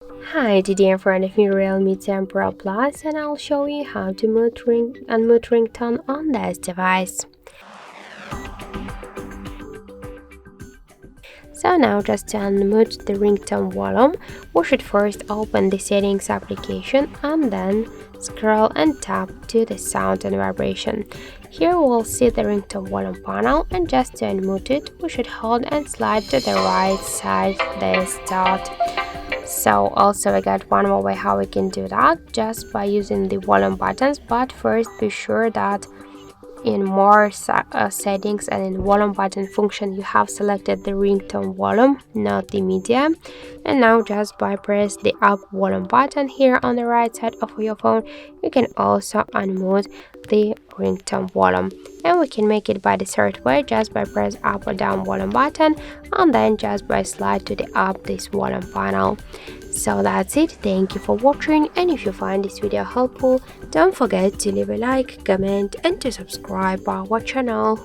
Hi, today in front of me Realme 10 Pro Plus, and I'll show you how to mute ringtone on this device. So now just to unmute the ringtone volume, we should first open the settings application and then scroll and tap to the sound and vibration. Here we'll see the ringtone volume panel, and just to unmute it, we should hold and slide to the right side this dot. So also we got one more way how we can do that, just by using the volume buttons, but first be sure that in more settings and in volume button function you have selected the ringtone volume, not the media. And now just by press the up volume button here on the right side of your phone, you can also unmute the ringtone volume, and we can make it by the third way, just by press up or down volume button and then just by slide to the up this volume panel. So that's it. Thank you for watching, and if you find this video helpful, don't forget to leave a like, comment and to subscribe our channel.